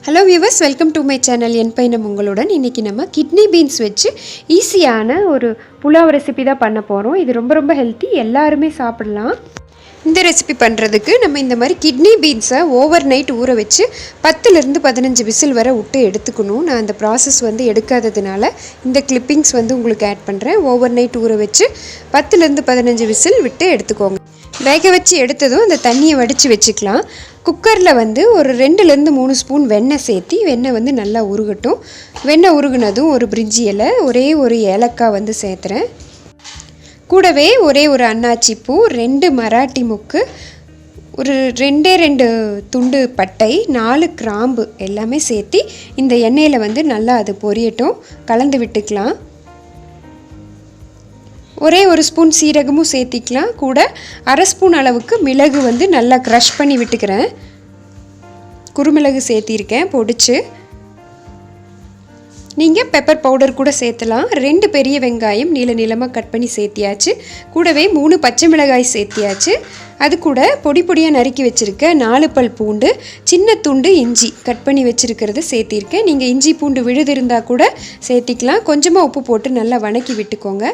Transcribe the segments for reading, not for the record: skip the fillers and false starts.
Hello viewers, welcome to my channel. என் பையனம் உங்களுடன். இன்றைக்கி நம்ம கிட்னி பீன்ஸ் வச்சு ஈஸியான ஒரு புலாவ் ரெசிபி தான் பண்ண போகிறோம். இது ரொம்ப ரொம்ப ஹெல்த்தி, எல்லாருமே சாப்பிடலாம். இந்த ரெசிபி பண்ணுறதுக்கு நம்ம இந்த மாதிரி கிட்னி பீன்ஸை ஓவர் நைட் ஊற வச்சு 10லேருந்து 15 விசில் வரை விட்டு எடுத்துக்கணும். நான் அந்த ப்ராசஸ் எடுக்காததுனால இந்த கிளிப்பிங்ஸ் உங்களுக்கு ஆட் பண்ணுறேன். ஓவர் நைட் ஊற வச்சு 10லேருந்து 15 விசில் விட்டு எடுத்துக்கோங்க. வேக வச்சு எடுத்ததும் அந்த தண்ணியை வடித்து வச்சுக்கலாம். குக்கரில் ஒரு 2லேருந்து 3 ஸ்பூன் வெண்ணெய் சேர்த்தி வெண்ணெய் நல்லா உருகட்டும். வெண்ணெய் உருகுனதும் ஒரு பிரிஞ்சி இலை, ஒரே ஒரு ஏலக்காய் சேர்த்துறேன். கூடவே ஒரே ஒரு அன்னாச்சி பூ, 2 மராட்டி முக்கு, ஒரு 2 துண்டு பட்டை, 4 கிராம்பு எல்லாமே சேர்த்தி இந்த எண்ணெயில் நல்லா அது பொரியட்டும். கலந்து விட்டுக்கலாம். ஒரே ஒரு ஸ்பூன் சீரகமும் சேர்த்திக்கலாம். கூட அரை ஸ்பூன் அளவுக்கு மிளகு நல்லா க்ரஷ் பண்ணி விட்டுக்கிறேன். குறுமிளகு சேர்த்திருக்கேன் பொடிச்சு. நீங்கள் பெப்பர் பவுடர் கூட சேர்த்தலாம். 2 பெரிய வெங்காயம் நீளமாக கட் பண்ணி சேர்த்தியாச்சு. கூடவே 3 பச்சை மிளகாய் சேர்த்தியாச்சு. அது கூட பொடி பொடியாக நறுக்கி வச்சுருக்க 4 பல் பூண்டு, சின்ன துண்டு இஞ்சி கட் பண்ணி வச்சுருக்கிறது சேர்த்திருக்கேன். நீங்கள் இஞ்சி பூண்டு விழுது இருந்தால் கூட சேர்த்திக்கலாம். கொஞ்சமாக உப்பு போட்டு நல்லா வணக்கி விட்டுக்கோங்க.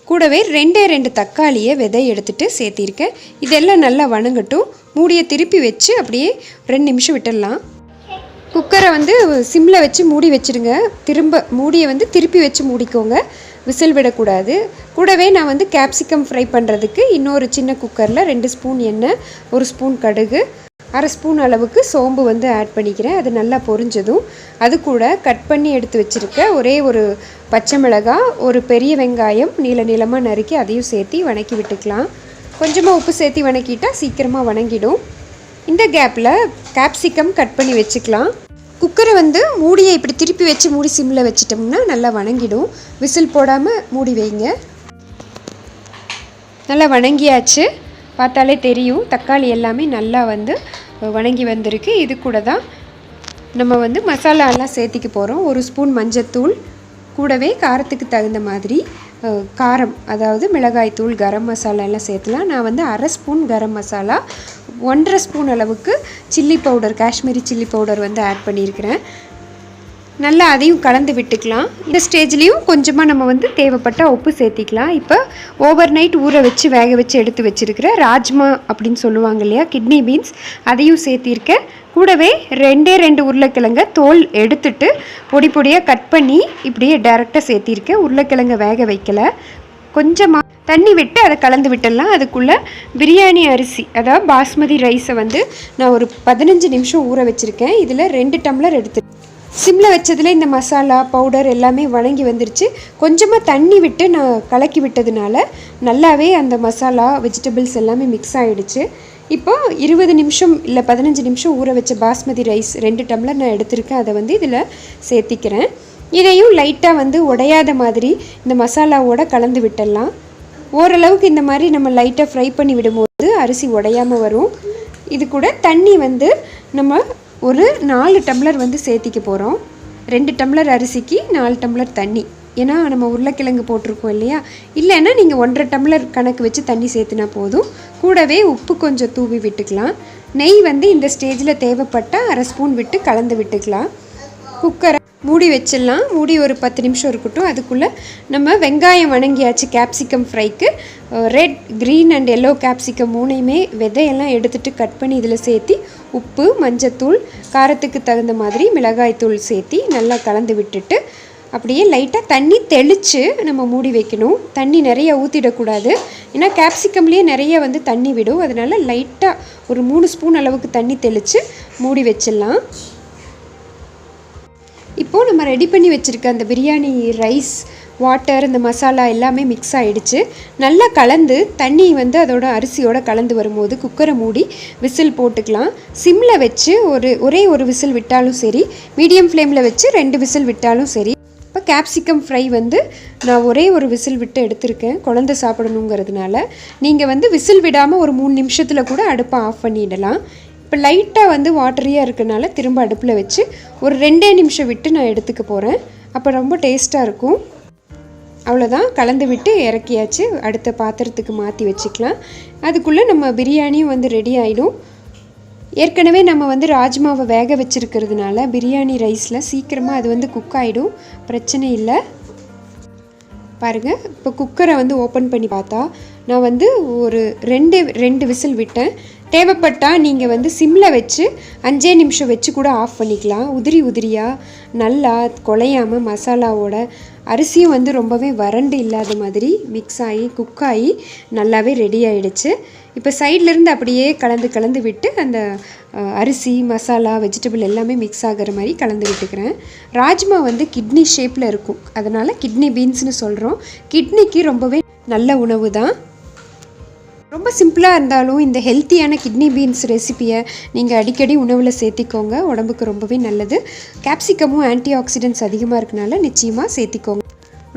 கூடவே 2 தக்காளியை விதை எடுத்துகிட்டு சேர்த்திருக்கேன். இதெல்லாம் நல்லா வணங்கட்டும். மூடியை திருப்பி வச்சு அப்படியே 2 நிமிஷம் விட்டுடலாம். குக்கரை சிம்மில் வச்சு மூடி வச்சுடுங்க. திரும்ப மூடியை திருப்பி வச்சு மூடிக்கோங்க, விசில் விடக்கூடாது. கூடவே நான் கேப்சிகம் ஃப்ரை பண்ணுறதுக்கு இன்னொரு சின்ன குக்கரில் 2 ஸ்பூன் எண்ணெய், 1 ஸ்பூன் கடுகு, அரை ஸ்பூன் அளவுக்கு சோம்பு ஆட் பண்ணிக்கிறேன். அது நல்லா பொரிஞ்சதும் அது கூட கட் பண்ணி எடுத்து வச்சுருக்க ஒரே ஒரு பச்சை மிளகாய், ஒரு பெரிய வெங்காயம் நீளமாக நறுக்கி அதையும் சேர்த்து வணக்கி விட்டுக்கலாம். கொஞ்சமாக உப்பு சேர்த்து வணக்கிட்டால் சீக்கிரமாக வணங்கிடும். இந்த கேப்பில் கேப்சிகம் கட் பண்ணி வச்சுக்கலாம். குக்கரை மூடியை இப்படி திருப்பி வச்சு மூடி சிம்மில் வச்சிட்டோம்னா நல்லா வணங்கிடும். விசில் போடாமல் மூடி வைங்க. நல்லா வணங்கியாச்சு, பார்த்தாலே தெரியும். தக்காளி எல்லாமே நல்லா வணங்கி வந்திருக்கு. இது கூட தான் நம்ம மசாலாலாம் சேர்த்திக்க போகிறோம். 1 ஸ்பூன் மஞ்சத்தூள், கூடவே காரத்துக்கு தகுந்த மாதிரி காரம், அதாவது மிளகாய் தூள், கரம் மசாலா எல்லாம் சேர்த்துலாம். நான் அரை ஸ்பூன் கரம் மசாலா, 1.5 ஸ்பூன் அளவுக்கு chilli powder, Kashmiri chilli powder add பண்ணியிருக்கிறேன். நல்லா அதையும் கலந்து விட்டுக்கலாம். இந்த ஸ்டேஜ்லேயும் கொஞ்சமாக நம்ம தேவைப்பட்டால் உப்பு சேர்த்திக்கலாம். இப்போ ஓவர் நைட் ஊற வச்சு வேக வச்சு எடுத்து வச்சுருக்கிற ராஜ்மா அப்படின்னு சொல்லுவாங்க இல்லையா, கிட்னி பீன்ஸ், அதையும் சேர்த்திருக்கேன். கூடவே 2 உருளைக்கிழங்க தோல் எடுத்துட்டு பொடி பொடியாக கட் பண்ணி இப்படியே டைரெக்டாக சேர்த்திருக்கேன். உருளைக்கிழங்க வேக வைக்கல. கொஞ்சமாக தண்ணி விட்டு அதை கலந்து விட்டுடலாம். அதுக்குள்ளே பிரியாணி அரிசி, அதாவது பாஸ்மதி ரைஸை நான் ஒரு 15 நிமிஷம் ஊற வச்சுருக்கேன். இதில் 2 டம்ளர் எடுத்து சிம்மில் வச்சதில் இந்த மசாலா பவுடர் எல்லாமே வணங்கி வந்துருச்சு. கொஞ்சமாக தண்ணி விட்டு நான் கலக்கி விட்டதுனால நல்லாவே அந்த மசாலா வெஜிடபிள்ஸ் எல்லாமே மிக்ஸ் ஆகிடுச்சு. இப்போ 20 நிமிஷம் இல்லை 15 நிமிஷம் ஊற வச்ச பாஸ்மதி ரைஸ் 2 டம்ளர் நான் எடுத்திருக்கேன். அதை இதில் சேர்த்திக்கிறேன். இதையும் லைட்டாக உடையாத மாதிரி இந்த மசாலாவோட கலந்து விட்டுடலாம். ஓரளவுக்கு இந்த மாதிரி நம்ம லைட்டாக ஃப்ரை பண்ணி விடும்போது அரிசி உடையாமல் வரும். இது கூட தண்ணி நம்ம ஒரு 4 டம்ளர் சேர்த்திக்க போகிறோம். 2 டம்ளர் அரிசிக்கு 4 டம்ளர் தண்ணி. ஏன்னா நம்ம உருளைக்கிழங்கு போட்டிருக்கோம் இல்லையா, இல்லைன்னா நீங்கள் 1.5 டம்ளர் கணக்கு வச்சு தண்ணி சேர்த்துனா போதும். கூடவே உப்பு கொஞ்சம் தூவி விட்டுக்கலாம். நெய் இந்த ஸ்டேஜில் தேவைப்பட்டால் அரை ஸ்பூன் விட்டு கலந்து விட்டுக்கலாம். குக்கரை மூடி வச்சிடலாம். மூடி ஒரு 10 நிமிஷம் இருக்கட்டும். அதுக்குள்ளே நம்ம வெங்காயம் வணங்கியாச்சு. கேப்சிகம் ஃப்ரைக்கு red, green and yellow capsicum 3யுமே விதையெல்லாம் எடுத்துகிட்டு கட் பண்ணி இதில் சேர்த்தி உப்பு, மஞ்சத்தூள், காரத்துக்கு தகுந்த மாதிரி மிளகாய்த்தூள் சேர்த்தி நல்லா கலந்து விட்டுட்டு அப்படியே லைட்டாக தண்ணி தெளித்து நம்ம மூடி வைக்கணும். தண்ணி நிறைய ஊற்றிடக்கூடாது, ஏன்னா கேப்சிகம்லேயே நிறைய தண்ணி விடும். அதனால் லைட்டாக ஒரு 3 ஸ்பூன் அளவுக்கு தண்ணி தெளித்து மூடி வச்சிடலாம். இப்போது நம்ம ரெடி பண்ணி வச்சுருக்க அந்த பிரியாணி ரைஸ், வாட்டர், இந்த மசாலா எல்லாமே மிக்ஸ் ஆகிடுச்சு. நல்லா கலந்து தண்ணி அதோட அரிசியோடு கலந்து வரும்போது குக்கரை மூடி விசில் போட்டுக்கலாம். சிம்மில் வச்சு ஒரே ஒரு விசில் விட்டாலும் சரி, மீடியம் ஃப்ளேமில் வச்சு 2 விசில் விட்டாலும் சரி. இப்போ கேப்சிகம் ஃப்ரை நான் ஒரே ஒரு விசில் விட்டு எடுத்திருக்கேன், குழந்தை சாப்பிடணுங்கிறதுனால. நீங்கள் விசில் விடாமல் ஒரு 3 நிமிஷத்தில் கூட அடுப்பை ஆஃப் பண்ணிடலாம். இப்போ லைட்டாக வாட்டரியாக இருக்கனால திரும்ப அடுப்பில் வச்சு ஒரு 2 நிமிஷம் விட்டு நான் எடுத்துக்க போகிறேன். அப்போ ரொம்ப டேஸ்ட்டாக இருக்கும். அவ்வளோதான், கலந்து விட்டு இறக்கியாச்சு. அடுத்த பாத்திரத்துக்கு மாற்றி வச்சுக்கலாம். அதுக்குள்ளே நம்ம பிரியாணியும் ரெடி ஆகிடும். ஏற்கனவே நம்ம வந்து ராஜ்மாவை வேக வச்சுருக்கிறதுனால பிரியாணி ரைஸில் சீக்கிரமாக அது வந்து குக் ஆகிடும், பிரச்சனை இல்லை. பாருங்கள், இப்போ குக்கரை வந்து ஓப்பன் பண்ணி பார்த்தா நான் வந்து ஒரு ரெண்டு விசில் விட்டேன். தேவைப்பட்டால் நீங்கள் வந்து சிம்மில் வச்சு 5 நிமிஷம் வச்சு கூட ஆஃப் பண்ணிக்கலாம். உதிரியாக நல்லா குழையாமல் மசாலாவோட அரிசியும் வந்து ரொம்பவே வறண்டு இல்லாத மாதிரி மிக்ஸ் ஆகி குக் ஆகி நல்லாவே ரெடி ஆகிடுச்சு. இப்போ சைட்லேருந்து அப்படியே கலந்து விட்டு அந்த அரிசி மசாலா வெஜிடபிள் எல்லாமே மிக்ஸ் ஆகிற மாதிரி கலந்து விட்டுக்கிறேன். ராஜ்மா வந்து கிட்னி ஷேப்பில் இருக்கும், அதனால் கிட்னி பீன்ஸ்னு சொல்கிறோம். கிட்னிக்கு ரொம்பவே நல்ல உணவு தான். ரொம்ப சிம்பிளாக இருந்தாலும் இந்த ஹெல்த்தியான கிட்னி பீன்ஸ் ரெசிப்பியை நீங்கள் அடிக்கடி உணவில் சேர்த்திக்கோங்க, உடம்புக்கு ரொம்பவே நல்லது. கேப்சிகமும் ஆன்டி ஆக்சிடென்ட்ஸ் அதிகமாக இருக்கனால நிச்சயமாக சேர்த்திக்கோங்க.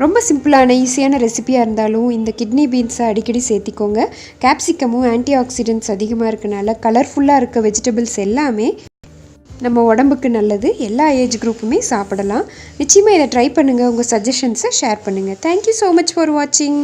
ரொம்ப சிம்பிளான ஈஸியான ரெசிப்பியாக இருந்தாலும் இந்த கிட்னி பீன்ஸை அடிக்கடி சேர்த்திக்கோங்க. கேப்சிகமும் ஆன்டி ஆக்சிடென்ட்ஸ் அதிகமாக இருக்கனால கலர்ஃபுல்லாக இருக்க வெஜிடபிள்ஸ் எல்லாமே நம்ம உடம்புக்கு நல்லது. எல்லா ஏஜ் குரூப்புமே சாப்பிடலாம். நிச்சயமாக இதை ட்ரை பண்ணுங்கள். உங்கள் சஜஷன்ஸை ஷேர் பண்ணுங்கள். தேங்க்யூ ஸோ மச் ஃபார் வாட்சிங்.